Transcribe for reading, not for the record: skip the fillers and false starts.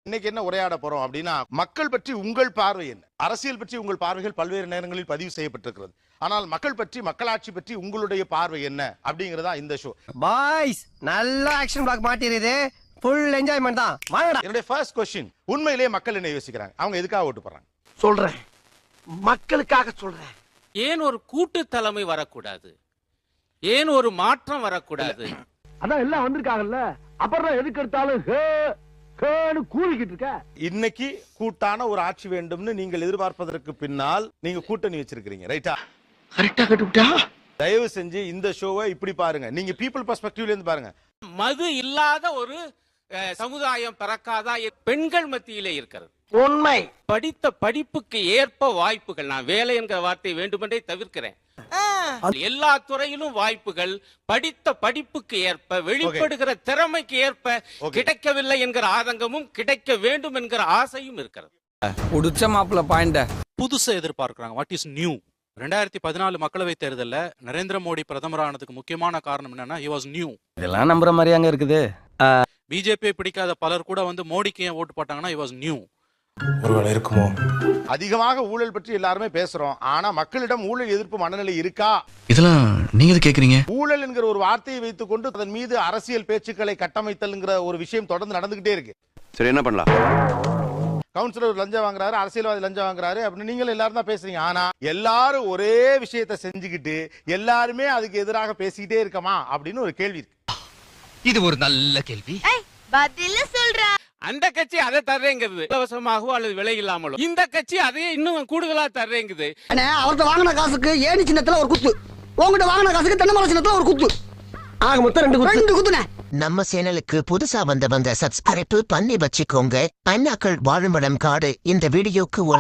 இன்னைக்கு என்ன உரையாட போறோம் அப்படின்னா, மக்கள் பற்றி உங்கள் பார்வை என்ன? அரசியல் பற்றி உங்கள் பார்வைகள் பல்வேறு நேரங்களில் பதிவு செய்யப்பட்டிருக்கிறது. ஆனால் மக்கள் பற்றி, மக்களாட்சி பற்றி உங்களுடைய பார்வை என்ன அப்படிங்கறதா இந்த ஷோ. பாய்ஸ் நல்ல ஆக்ஷன் பிளாக் மாட்டிருது. ஃபுல் என்ஜாய்மென்ட் தான். வாங்கடா. என்னுடைய ஃபர்ஸ்ட் क्वेश्चन, உண்மையிலேயே மக்கள் என்ன யோசிக்கிறாங்க? அவங்க எதுக்காக ஓட்டு போறாங்க? சொல்றேன், மக்களுக்காக சொல்றேன். ஏன் ஒரு கூட்டு தலைமை வரக்கூடாது? ஏன் ஒரு மாற்றம் வரக்கூடாது? அதான் எல்லாம் வந்திருக்காங்கல்ல, அப்புறம் எதுக்கு எடுத்தாலும் கூறிக்கிட்டு இருக்க. இன்னைக்கு கூட்டான ஒரு ஆட்சி வேண்டும்னு நீங்கள் எதிர்பார்ப்பதற்கு பின்னால் நீங்க கூட்டணி வச்சிருக்கீங்க, ரைட்டா? கரெக்டா கட்டுவிட்டா. தயவு செஞ்சு இந்த ஷோவை இப்படி பாருங்க, நீங்க பீப்புள் பெர்ஸ்பெக்டிவ்ல இருந்து பாருங்க. மது இல்லாத ஒரு சமுதாயம் பிறக்காதா? பெண்கள் மத்தியிலே இருக்கிறது. உண்மை. படித்த படிப்புக்கு ஏற்ப வாய்ப்புகள், நான் வேலை என்கிற வார்த்தை வேண்டுமென்றே தவிர்க்கிறேன். எல்லா துறையிலும் வாய்ப்புகள் படித்த படிப்புக்கு ஏற்ப, வெளிப்படுகிற திறமைக்கு ஏற்ப கிடைக்கவில்லை என்கிற ஆதங்கமும் கிடைக்க வேண்டும் என்கிற ஆசையும் இருக்கிறது. புடிச்ச மாப்பிள்ள பாயிண்ட புதுசா எதிர்பார்க்கிறாங்க. What is new? 2014 மக்களவை தேர்தல்ல நரேந்திர மோடி பிரதமர் ஆனதுக்கு முக்கியமான காரணம் என்னன்னா, he was new. இதெல்லாம் நம்புற மாதிரி அங்க இருக்குது. பிஜேபி பிடிக்காத பலர் கூட வந்து மோடிக்கு ஏன் ஓட்டு போட்டாங்கன்னா, he was new. ஒருவேளை இருக்குமோ? அதிகமாக ஊழல் பற்றி எல்லாருமே பேசுறோம், ஆனா மக்களிடம் ஊழல் எதிர்ப்பு மனநிலை இருக்கா? இதெல்லாம் நீங்க எது கேக்குறீங்க? ஊழல் என்கிற ஒரு வார்த்தையை வைத்துக் கொண்டு அதன் மீது அரசியல் பேச்சுக்களை கட்டமைத்தல்ங்கிற ஒரு விஷயம் தொடர்ந்து நடந்துகிட்டே இருக்கு. சரி, என்ன பண்ணலாம்? கவுன்சிலர் லஞ்சம் வாங்குறாரு, அரசியல்வாதி லஞ்சம் வாங்குறாரு அப்படின்னு நீங்க எல்லாரும் தான் பேசுறீங்க. ஆனா எல்லாரும் ஒரே விஷயத்தை செஞ்சுக்கிட்டு எல்லாருமே அதுக்கு எதிராக பேசிக்கிட்டே இருக்கமா அப்படின்னு ஒரு கேள்வி இருக்கு. இது ஒரு நல்ல கேள்வி. பதில சொல்றா. அந்த கட்சி அதை தர்றேங்குது இலவசமாகவோ அல்லது விலை இல்லாமலோ, இந்த கட்சி அதையே இன்னும் கூடுதலா தர்றேங்குது. அவர்கிட்ட வாங்கின காசுக்கு ஏணி சின்னத்துல ஒரு குத்து, உங்ககிட்ட வாங்கின காசுக்கு தென்னை சின்னத்துல ஒரு குத்து, ஆக மொத்தம் ரெண்டு குத்துனே. நம்ம சேனலுக்கு புதுசா வந்தவங்க சப்ஸ்கிரைப் பண்ணி வச்சுக்கோங்க. அண்ணாக்கள் வாழுமிடம் காடு. இந்த வீடியோக்கு ஒரு